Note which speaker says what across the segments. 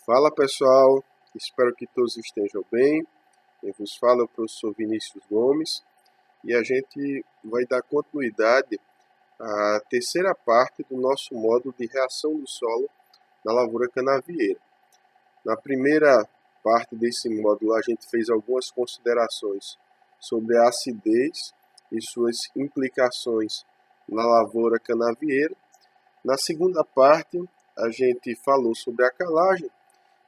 Speaker 1: Fala pessoal, espero que todos estejam bem. Quem vos fala é o professor Vinícius Gomes e a gente vai dar continuidade à terceira parte do nosso módulo de reação do solo na lavoura canavieira. Na primeira parte desse módulo a gente fez algumas considerações sobre a acidez e suas implicações na lavoura canavieira. Na segunda parte a gente falou sobre a calagem.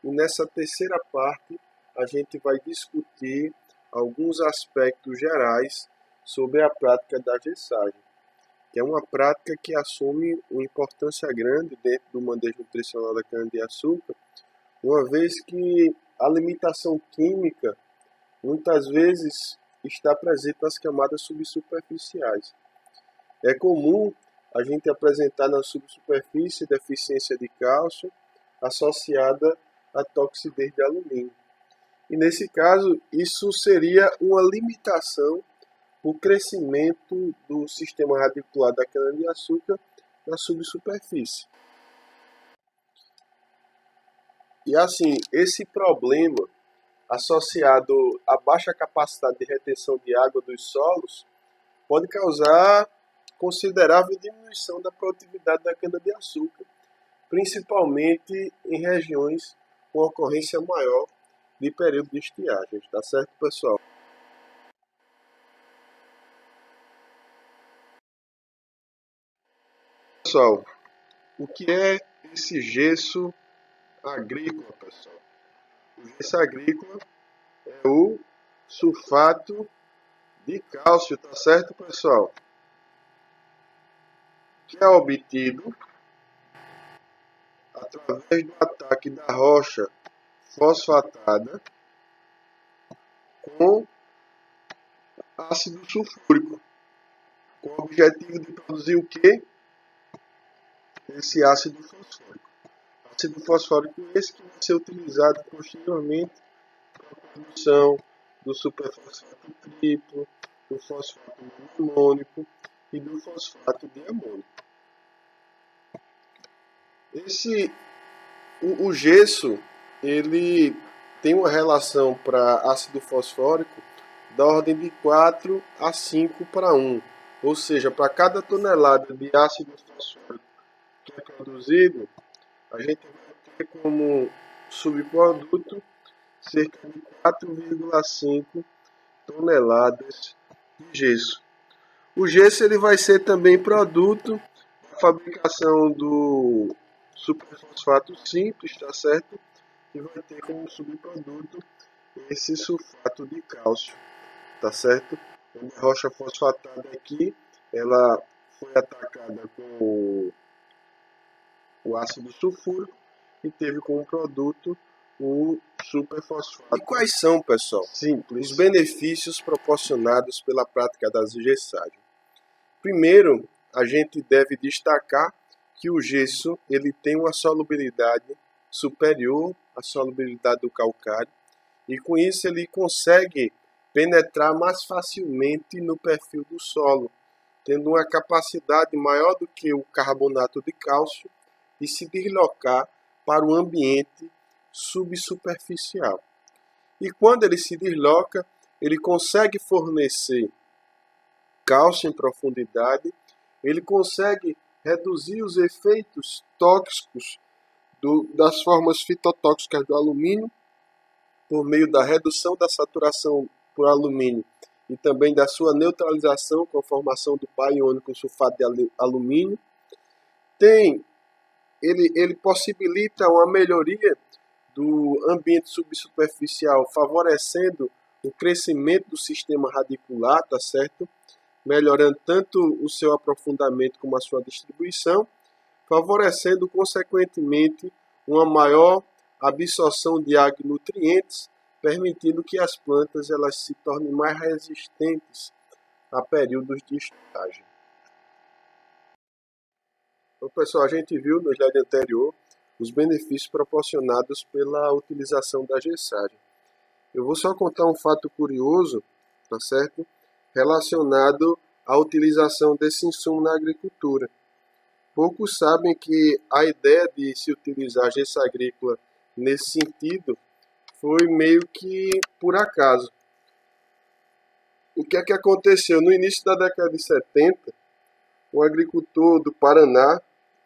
Speaker 1: E nessa terceira parte, a gente vai discutir alguns aspectos gerais sobre a prática da gessagem, que é uma prática que assume uma importância grande dentro do manejo nutricional da cana-de-açúcar, uma vez que a limitação química muitas vezes está presente nas camadas subsuperficiais. É comum a gente apresentar na subsuperfície deficiência de cálcio associada a toxidez de alumínio. E nesse caso, isso seria uma limitação para o crescimento do sistema radicular da cana-de-açúcar na subsuperfície. E assim, esse problema associado à baixa capacidade de retenção de água dos solos pode causar considerável diminuição da produtividade da cana-de-açúcar, principalmente em regiões com ocorrência maior de período de estiagem, tá certo, pessoal? Pessoal, o que é esse gesso agrícola, pessoal? O gesso agrícola é o sulfato de cálcio, tá certo, pessoal? Que é obtido através do ataque da rocha fosfatada com ácido sulfúrico, com o objetivo de produzir o quê? Esse ácido fosfórico. Ácido fosfórico esse que vai ser utilizado posteriormente para a produção do superfosfato triplo, do fosfato monoamônico e do fosfato de amônio. O gesso, ele tem uma relação para ácido fosfórico da ordem de 4 a 5 para 1. Ou seja, para cada tonelada de ácido fosfórico que é produzido, a gente vai ter como subproduto cerca de 4,5 toneladas de gesso. O gesso ele vai ser também produto da fabricação do superfosfato simples, tá certo? E vai ter como subproduto esse sulfato de cálcio, tá certo? A rocha fosfatada aqui, ela foi atacada com o ácido sulfúrico e teve como produto o superfosfato. E quais são, pessoal, simples, os benefícios proporcionados pela prática da gessagem? Primeiro, a gente deve destacar que o gesso ele tem uma solubilidade superior à solubilidade do calcário e com isso ele consegue penetrar mais facilmente no perfil do solo, tendo uma capacidade maior do que o carbonato de cálcio e se deslocar para o ambiente subsuperficial. E quando ele se desloca, ele consegue fornecer cálcio em profundidade, ele consegue reduzir os efeitos tóxicos das formas fitotóxicas do alumínio por meio da redução da saturação por alumínio e também da sua neutralização com a formação do par iônico sulfato de alumínio. Ele possibilita uma melhoria do ambiente subsuperficial, favorecendo o crescimento do sistema radicular, tá certo? Melhorando tanto o seu aprofundamento como a sua distribuição, favorecendo consequentemente uma maior absorção de água e nutrientes, permitindo que as plantas elas se tornem mais resistentes a períodos de estiagem. Então, pessoal, a gente viu no slide anterior os benefícios proporcionados pela utilização da gessagem. Eu vou só contar um fato curioso, tá certo? Relacionado à utilização desse insumo na agricultura. Poucos sabem que a ideia de se utilizar gesso agrícola nesse sentido foi meio que por acaso. O que é que aconteceu? No início da década de 70, um agricultor do Paraná,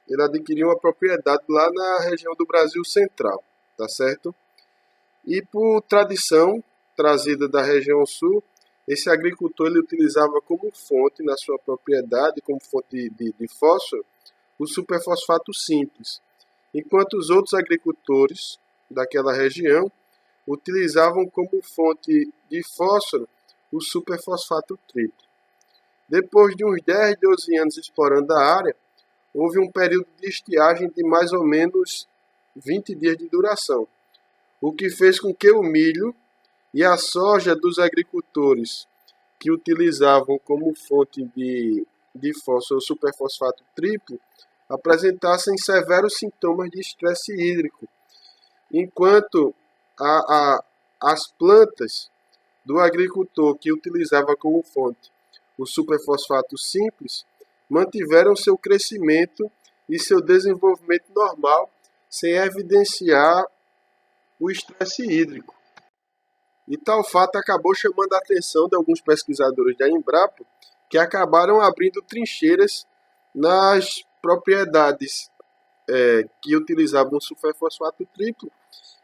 Speaker 1: ele adquiriu uma propriedade lá na região do Brasil Central, tá certo? E por tradição trazida da região sul, esse agricultor ele utilizava como fonte na sua propriedade, como fonte de fósforo, o superfosfato simples, enquanto os outros agricultores daquela região utilizavam como fonte de fósforo o superfosfato triplo. Depois de uns 10, 12 anos explorando a área, houve um período de estiagem de mais ou menos 20 dias de duração, o que fez com que o milho e a soja dos agricultores que utilizavam como fonte de fósforo o superfosfato triplo apresentassem severos sintomas de estresse hídrico, enquanto as plantas do agricultor que utilizava como fonte o superfosfato simples mantiveram seu crescimento e seu desenvolvimento normal sem evidenciar o estresse hídrico. E tal fato acabou chamando a atenção de alguns pesquisadores da Embrapa, que acabaram abrindo trincheiras nas propriedades que utilizavam o superfosfato triplo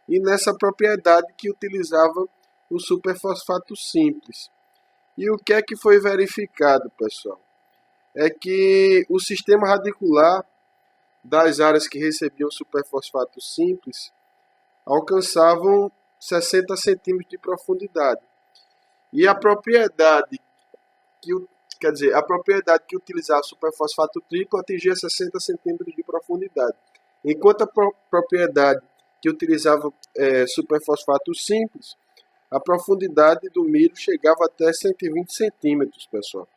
Speaker 1: e nessa propriedade que utilizava o superfosfato simples. E o que é que foi verificado, pessoal? É que o sistema radicular das áreas que recebiam superfosfato simples alcançavam 60 centímetros de profundidade. E a propriedade a propriedade que utilizava superfosfato triplo atingia 60 centímetros de profundidade, enquanto a propriedade que utilizava superfosfato simples, a profundidade do milho chegava até 120 centímetros, pessoal.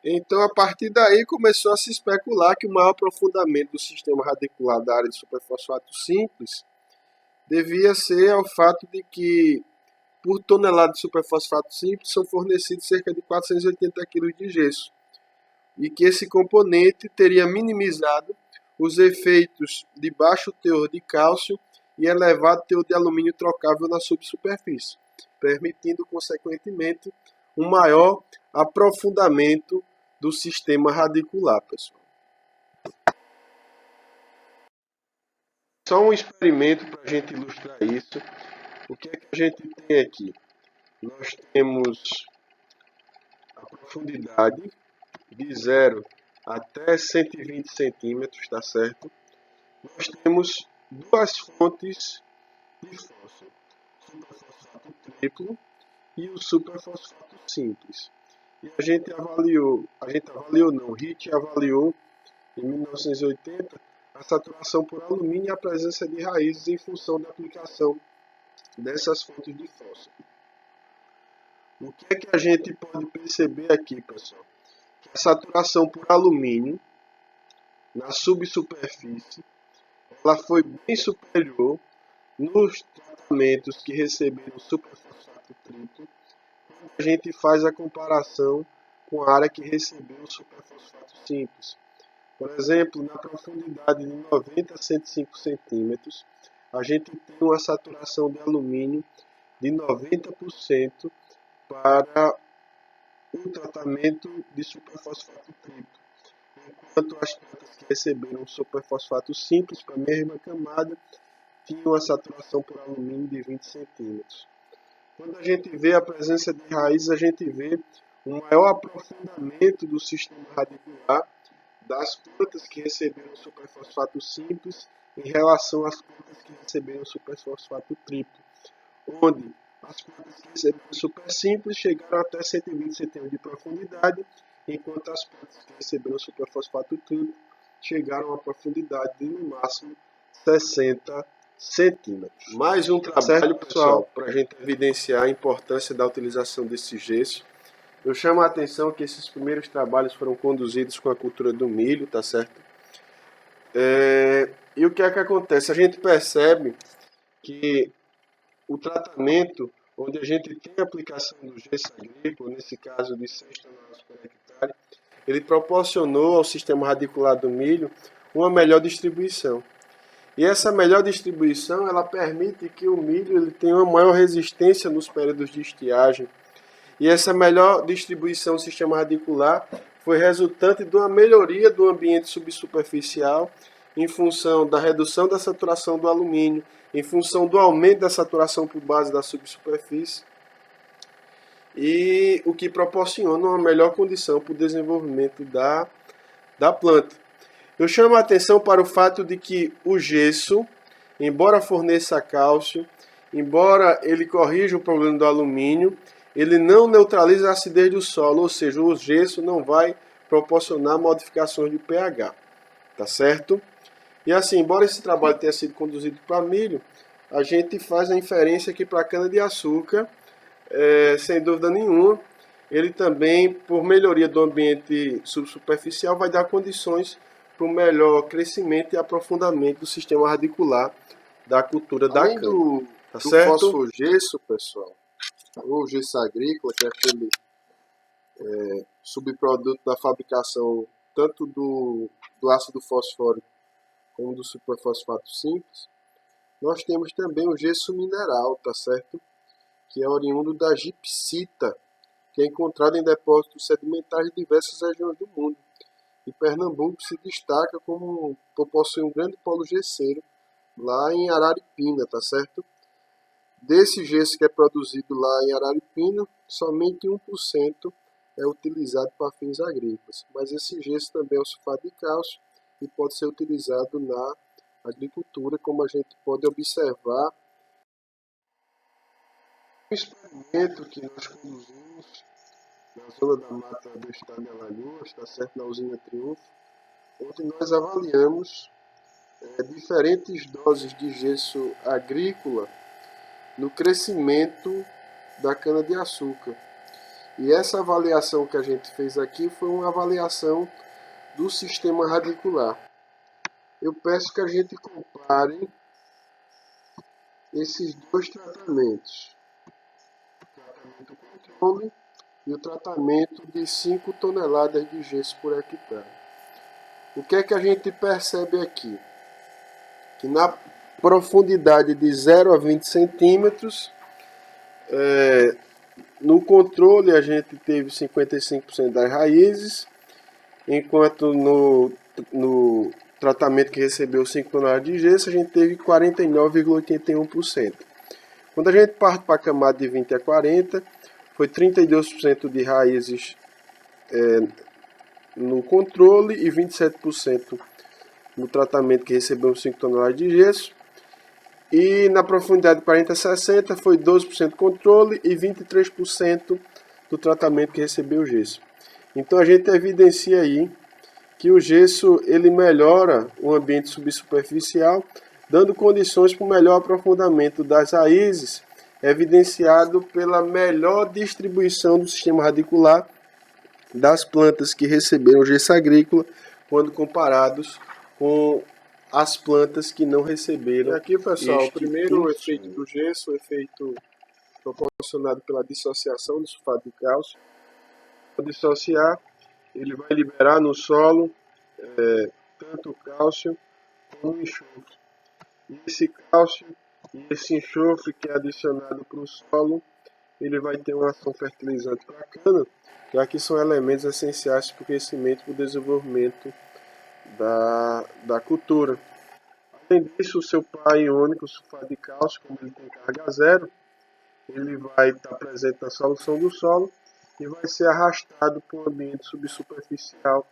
Speaker 1: Então, a partir daí, começou a se especular que o maior aprofundamento do sistema radicular da área de superfosfato simples devia ser ao fato de que, por tonelada de superfosfato simples, são fornecidos cerca de 480 kg de gesso, e que esse componente teria minimizado os efeitos de baixo teor de cálcio e elevado teor de alumínio trocável na subsuperfície, permitindo, consequentemente, um maior aprofundamento do sistema radicular, pessoal. Só um experimento para a gente ilustrar isso. O que é que a gente tem aqui? Nós temos a profundidade de 0 até 120 centímetros, tá certo? Nós temos duas fontes de fósforo, o superfosfato triplo e o superfosfato simples. E a gente avaliou não, o RIT avaliou em 1980 a saturação por alumínio e a presença de raízes em função da aplicação dessas fontes de fósforo. O que é que a gente pode perceber aqui, pessoal? Que a saturação por alumínio na subsuperfície ela foi bem superior nos tratamentos que receberam superfosfato triplo quando a gente faz a comparação com a área que recebeu o superfosfato simples. Por exemplo, na profundidade de 90 a 105 centímetros, a gente tem uma saturação de alumínio de 90% para o tratamento de superfosfato triplo, enquanto as plantas que receberam superfosfato simples para a mesma camada tinham a saturação por alumínio de 20 centímetros. Quando a gente vê a presença de raízes, a gente vê um maior aprofundamento do sistema radicular das plantas que receberam superfosfato simples em relação às plantas que receberam superfosfato triplo, onde as plantas que receberam super simples chegaram até 120 centímetros de profundidade, enquanto as plantas que receberam superfosfato triplo chegaram a profundidade de no máximo 60 centímetros. Mais um trabalho, pessoal, para a gente evidenciar a importância da utilização desse gesso. Eu chamo a atenção que esses primeiros trabalhos foram conduzidos com a cultura do milho, tá certo? E o que é que acontece? A gente percebe que o tratamento, onde a gente tem a aplicação do gesso agrícola, nesse caso de 6 toneladas por hectare, ele proporcionou ao sistema radicular do milho uma melhor distribuição. E essa melhor distribuição, ela permite que o milho ele tenha uma maior resistência nos períodos de estiagem. E essa melhor distribuição do sistema radicular foi resultante de uma melhoria do ambiente subsuperficial em função da redução da saturação do alumínio, em função do aumento da saturação por base da subsuperfície, e o que proporciona uma melhor condição para o desenvolvimento da planta. Eu chamo a atenção para o fato de que o gesso, embora forneça cálcio, embora ele corrija o problema do alumínio, ele não neutraliza a acidez do solo, ou seja, o gesso não vai proporcionar modificações de pH, tá certo? E assim, embora esse trabalho tenha sido conduzido para milho, a gente faz a inferência aqui para a cana-de-açúcar, sem dúvida nenhuma, ele também, por melhoria do ambiente subsuperficial, vai dar condições para o melhor crescimento e aprofundamento do sistema radicular da cultura da cana.
Speaker 2: Do fosfogesso, pessoal, ou gesso agrícola, que é aquele subproduto da fabricação tanto do ácido fosfórico como do superfosfato simples, nós temos também o gesso mineral, tá certo? Que é oriundo da gipsita, que é encontrado em depósitos sedimentares de diversas regiões do mundo. E Pernambuco se destaca por possuir um grande polo gesseiro lá em Araripina, tá certo? Desse gesso que é produzido lá em Araripina, somente 1% é utilizado para fins agrícolas. Mas esse gesso também é o sulfato de cálcio e pode ser utilizado na agricultura, como a gente pode observar. Um experimento que nós conduzimos na zona da mata do estado de Alagoas, está certo, na usina Triunfo, onde nós avaliamos diferentes doses de gesso agrícola no crescimento da cana-de-açúcar. E essa avaliação que a gente fez aqui foi uma avaliação do sistema radicular. Eu peço que a gente compare esses dois tratamentos, o tratamento controle e o tratamento de 5 toneladas de gesso por hectare. O que é que a gente percebe aqui? Que na profundidade de 0 a 20 centímetros, no controle a gente teve 55% das raízes, enquanto no tratamento que recebeu 5 toneladas de gesso, a gente teve 49,81%. Quando a gente parte para a camada de 20 a 40, foi 32% de raízes no controle e 27% no tratamento que recebeu 5 toneladas de gesso. E na profundidade de 40 a 60 foi 12% controle e 23% do tratamento que recebeu o gesso. Então a gente evidencia aí que o gesso ele melhora o ambiente subsuperficial, dando condições para o melhor aprofundamento das raízes, evidenciado pela melhor distribuição do sistema radicular das plantas que receberam gesso agrícola, quando comparados com as plantas que não receberam. E aqui, pessoal, o primeiro efeito do gesso, o efeito proporcionado pela dissociação do sulfato de cálcio. Ao dissociar, ele vai liberar no solo tanto o cálcio como o enxofre. E esse cálcio e esse enxofre que é adicionado para o solo, ele vai ter uma ação fertilizante para a cana, já que são elementos essenciais para o crescimento e para o desenvolvimento da cultura. Além disso, o seu par iônico, o sulfato de cálcio, como ele tem carga zero, ele vai estar presente na solução do solo e vai ser arrastado para o ambiente subsuperficial,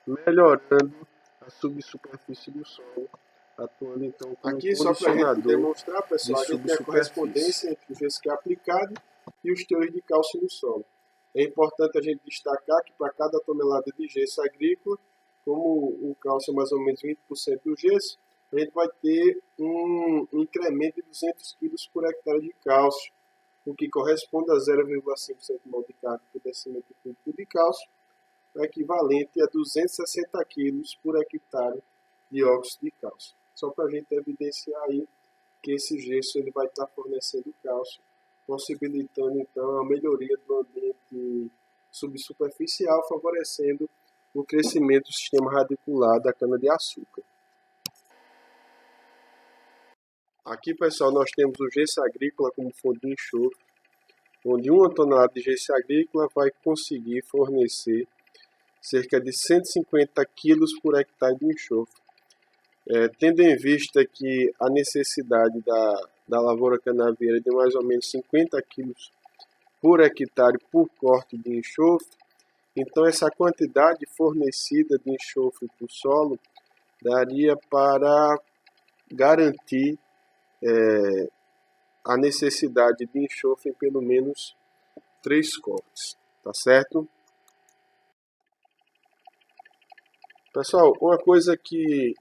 Speaker 2: melhorando a subsuperfície do solo, atuando então como
Speaker 1: aqui, só para a gente demonstrar, pessoal, a gente tem a
Speaker 2: correspondência entre o gesso que é aplicado e os teores de cálcio no solo. É importante a gente destacar que para cada tonelada de gesso agrícola, como o cálcio é mais ou menos 20% do gesso, a gente vai ter um incremento de 200 kg por hectare de cálcio, o que corresponde a 0,5 mol de carga por decímetro cúbico de cálcio, equivalente a 260 kg por hectare de óxido de cálcio. Só para a gente evidenciar aí que esse gesso ele vai estar fornecendo cálcio, possibilitando então a melhoria do ambiente subsuperficial, favorecendo o crescimento do sistema radicular da cana-de-açúcar.
Speaker 1: Aqui, pessoal, nós temos o gesso agrícola como fonte de enxofre, onde 1 tonelada de gesso agrícola vai conseguir fornecer cerca de 150 quilos por hectare de enxofre. Tendo em vista que a necessidade da lavoura canavieira é de mais ou menos 50 quilos por hectare por corte de enxofre, então essa quantidade fornecida de enxofre para o solo daria para garantir a necessidade de enxofre em pelo menos 3 cortes, tá certo? Pessoal, uma coisa que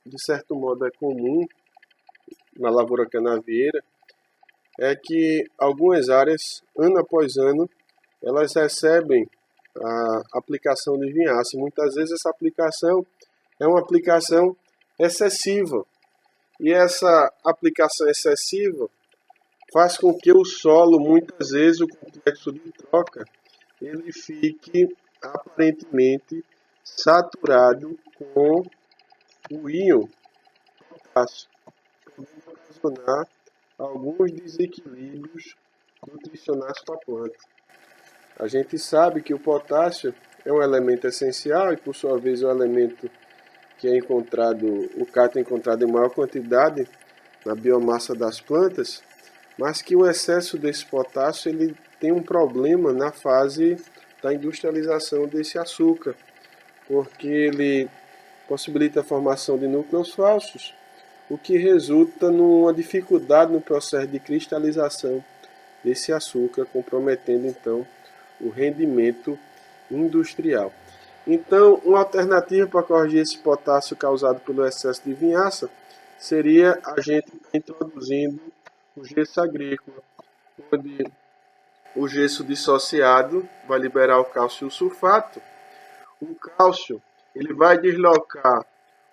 Speaker 1: de certo modo é comum na lavoura canavieira é que algumas áreas, ano após ano, elas recebem a aplicação de vinhaça. Muitas vezes essa aplicação é uma aplicação excessiva. E essa aplicação excessiva faz com que o solo, muitas vezes, o complexo de troca, ele fique aparentemente saturado com o íon potássio, podendo ocasionar alguns desequilíbrios nutricionais para a planta. A gente sabe que o potássio é um elemento essencial e, por sua vez, é um elemento que é encontrado, o cátion é encontrado em maior quantidade na biomassa das plantas, mas que o excesso desse potássio ele tem um problema na fase da industrialização desse açúcar, porque ele possibilita a formação de núcleos falsos, o que resulta numa dificuldade no processo de cristalização desse açúcar, comprometendo então o rendimento industrial. Então, uma alternativa para corrigir esse potássio causado pelo excesso de vinhaça seria a gente introduzindo o gesso agrícola, onde o gesso dissociado vai liberar o cálcio sulfato. O cálcio ele vai deslocar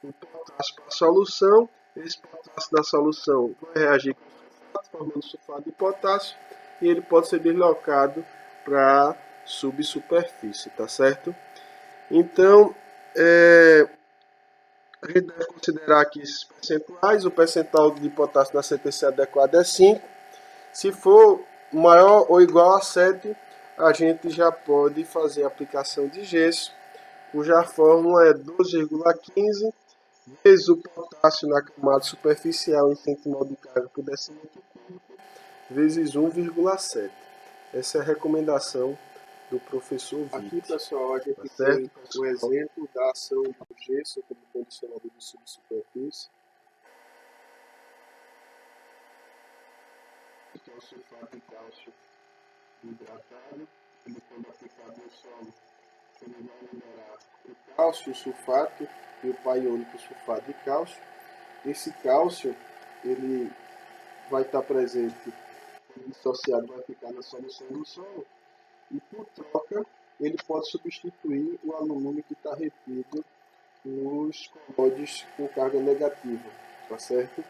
Speaker 1: o potássio para a solução. Esse potássio da solução vai reagir com o sulfato, formando sulfato de potássio, e ele pode ser deslocado para a subsuperfície, tá certo? Então, a gente deve considerar aqui esses percentuais. O percentual de potássio da CTC adequada é 5. Se for maior ou igual a 7, a gente já pode fazer a aplicação de gesso, cuja fórmula é 12,15 vezes o potássio na camada superficial em centimol de carga por decímetro cúbico, vezes 1,7. Essa é a recomendação do professor Witt. Aqui, pessoal, a gente tem o exemplo da ação do gesso como condicionador de subsuperfície, que é o sulfato de cálcio hidratado. Ele, quando aplicado no solo, ele vai liberar o cálcio, o sulfato e o pai iônico sulfato de cálcio. Esse cálcio ele vai estar presente, dissociado, vai ficar na solução do solo, e por troca ele pode substituir o alumínio que está retido nos colóides com carga negativa, tá certo?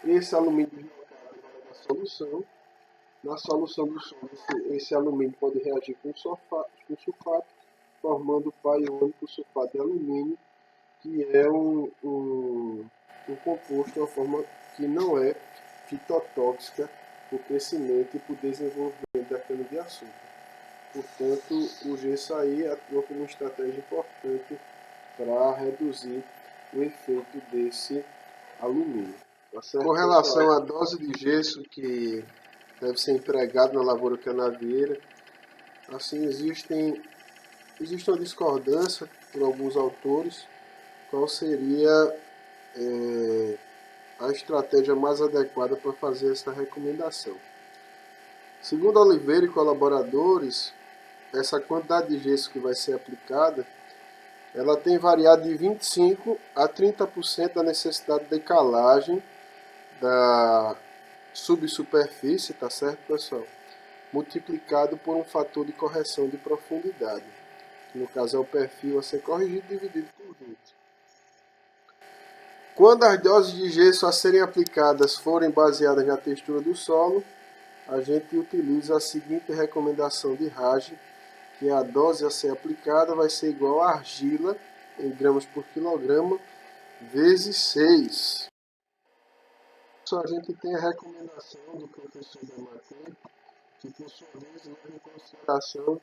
Speaker 1: Esse alumínio deslocado vai na solução. Na solução do solo, esse alumínio pode reagir com sulfato, formando o pai iônico sulfato de alumínio, que é um composto, uma forma que não é fitotóxica para o crescimento e para o desenvolvimento da cana-de-açúcar. Portanto, o gesso aí atua como uma estratégia importante para reduzir o efeito desse alumínio. Tá certo? Com relação à dose de gesso que deve ser empregado na lavoura canavieira, assim existe uma discordância por alguns autores qual seria a estratégia mais adequada para fazer essa recomendação. Segundo Oliveira e colaboradores, essa quantidade de gesso que vai ser aplicada, ela tem variado de 25% a 30% da necessidade de calagem da subsuperfície, tá certo, pessoal? Multiplicado por um fator de correção de profundidade, que no caso é o perfil a ser corrigido dividido por 20. Quando as doses de gesso a serem aplicadas forem baseadas na textura do solo, a gente utiliza a seguinte recomendação de Rage, que a dose a ser aplicada vai ser igual a argila em gramas por quilograma vezes 6. Só a gente tem a recomendação do professor Damatê, que por sua vez leva em consideração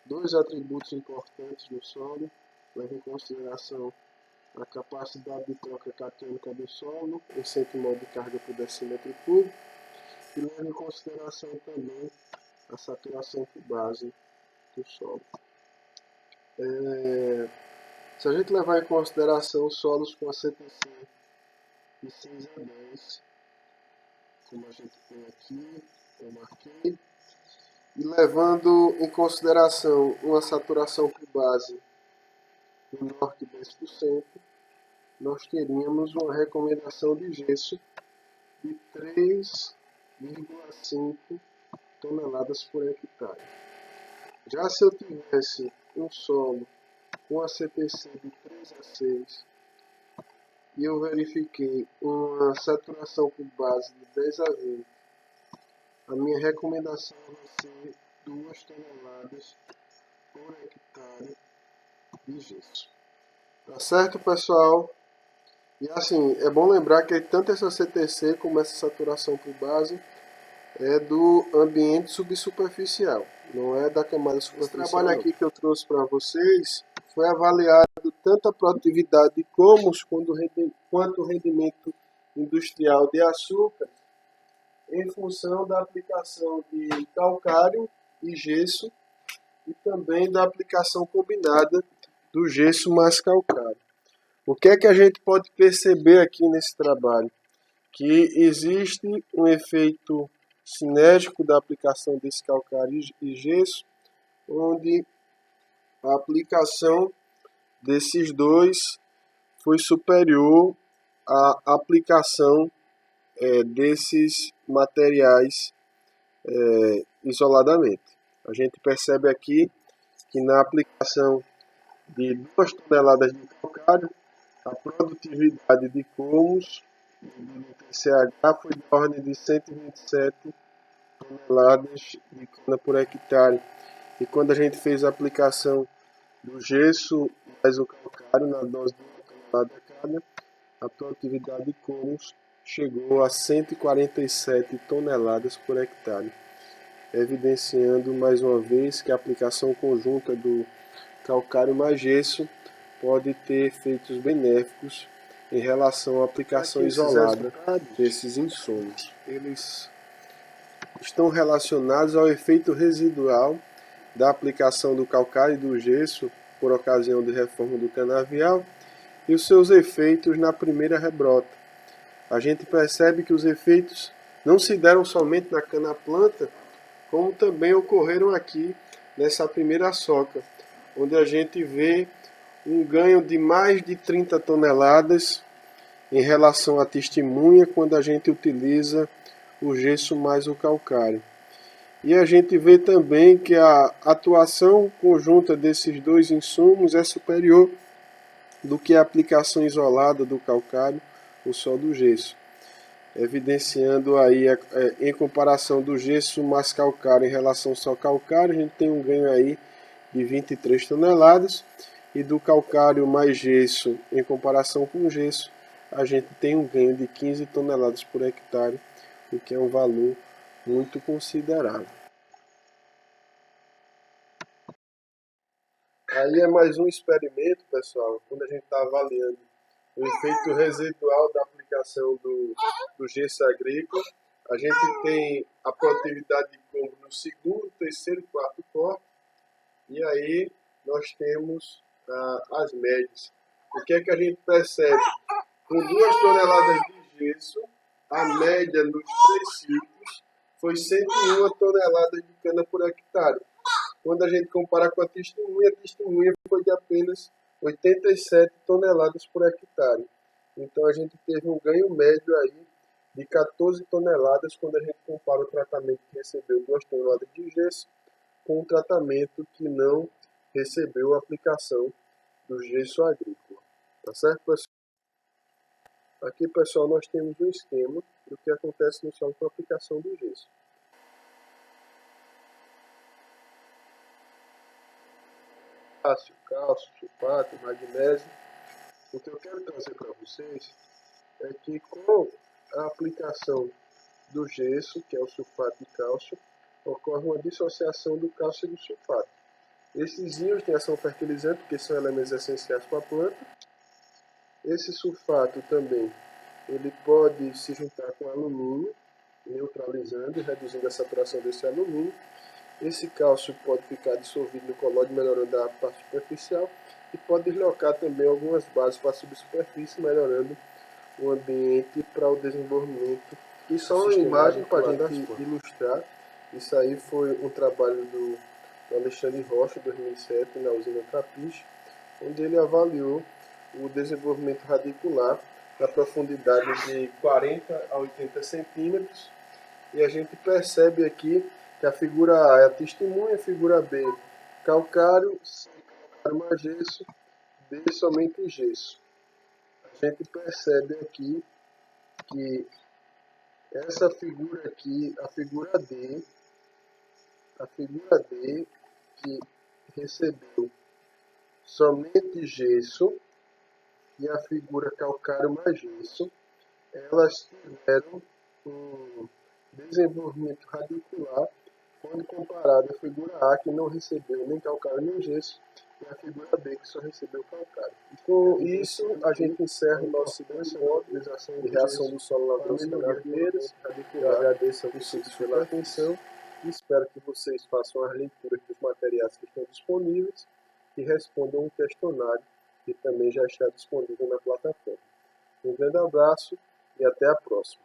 Speaker 1: dois atributos importantes do solo, leva em consideração a capacidade de troca catiônica do solo em 100 mol de carga por decímetro cúbico e leva em consideração também a saturação por base do solo. Se a gente levar em consideração os solos com a CTC de 6 a 10, como a gente tem aqui, eu marquei, e levando em consideração uma saturação por base no norte 10%, nós teríamos uma recomendação de gesso de 3,5 toneladas por hectare. Já se eu tivesse um solo com a CTC de 3 a 6 e eu verifiquei uma saturação por base de 10 a 20, a minha recomendação vai ser 2 toneladas por hectare de gesso. Tá certo, pessoal? E assim, é bom lembrar que tanto essa CTC como essa saturação por base é do ambiente subsuperficial, não é da camada superficial. Esse trabalho aqui que eu trouxe para vocês foi avaliado tanto a produtividade de comos quanto o rendimento industrial de açúcar em função da aplicação de calcário e gesso e também da aplicação combinada do gesso mais calcário. O que é que a gente pode perceber aqui nesse trabalho? Que existe um efeito sinérgico da aplicação desse calcário e gesso, onde a aplicação desses dois foi superior à aplicação desses materiais isoladamente. A gente percebe aqui que na aplicação de 2 toneladas de calcário, a produtividade de comos do TCH foi de ordem de 127 toneladas de cana por hectare. E quando a gente fez a aplicação do gesso mais o calcário na dose de 1 tonelada cada, a produtividade de comos chegou a 147 toneladas por hectare, evidenciando mais uma vez que a aplicação conjunta do calcário mais gesso pode ter efeitos benéficos em relação à aplicação isolada desses insumos. Eles estão relacionados ao efeito residual da aplicação do calcário e do gesso por ocasião de reforma do canavial e os seus efeitos na primeira rebrota. A gente percebe que os efeitos não se deram somente na cana-planta, como também ocorreram aqui nessa primeira soca, onde a gente vê um ganho de mais de 30 toneladas em relação à testemunha quando a gente utiliza o gesso mais o calcário. E a gente vê também que a atuação conjunta desses dois insumos é superior do que a aplicação isolada do calcário ou só do gesso, evidenciando aí em comparação do gesso mais calcário em relação só ao calcário, a gente tem um ganho aí de 23 toneladas, e do calcário mais gesso em comparação com o gesso, a gente tem um ganho de 15 toneladas por hectare, o que é um valor muito considerável. Aí é mais um experimento, pessoal, quando a gente está avaliando o efeito residual da aplicação do gesso agrícola. A gente tem a produtividade de combo no segundo, terceiro e quarto corte, e aí nós temos as médias. O que é que a gente percebe? Com 2 toneladas de gesso, a média nos 3 ciclos foi 101 toneladas de cana por hectare. Quando a gente compara com a testemunha foi de apenas 87 toneladas por hectare. Então a gente teve um ganho médio aí de 14 toneladas quando a gente compara o tratamento que recebeu 2 toneladas de gesso com o tratamento que não recebeu a aplicação do gesso agrícola. Tá certo, pessoal? Aqui, pessoal, nós temos um esquema do que acontece no solo com a aplicação do gesso. Cálcio, sulfato, magnésio. O que eu quero trazer para vocês é que com a aplicação do gesso, que é o sulfato de cálcio, ocorre uma dissociação do cálcio e do sulfato. Esses íons têm ação fertilizante, porque são elementos essenciais para a planta. Esse sulfato também ele pode se juntar com alumínio, neutralizando e reduzindo a saturação desse alumínio. Esse cálcio pode ficar dissolvido no colóide, melhorando a parte superficial, e pode deslocar também algumas bases para a subsuperfície, melhorando o ambiente para o desenvolvimento. E só uma imagem para a gente ilustrar. Isso aí foi um trabalho do Alexandre Rocha, em 2007, na usina Trapiche, onde ele avaliou o desenvolvimento radicular na profundidade de 40 a 80 centímetros. E a gente percebe aqui que a figura A é a testemunha, a figura B calcário, C calcário mais gesso, D somente gesso. A gente percebe aqui que essa figura aqui, a figura D, que recebeu somente gesso, e a figura calcário mais gesso, elas tiveram um desenvolvimento radicular quando comparado à figura A, que não recebeu nem calcário nem gesso, e a figura B, que só recebeu calcário. E com isso, a gente encerra o nosso segundo módulo de reação do solo na melhoria radicular. Eu agradeço a vocês pela atenção e espero que vocês façam as leituras dos materiais que estão disponíveis e respondam um questionário que também já está disponível na plataforma. Um grande abraço e até a próxima.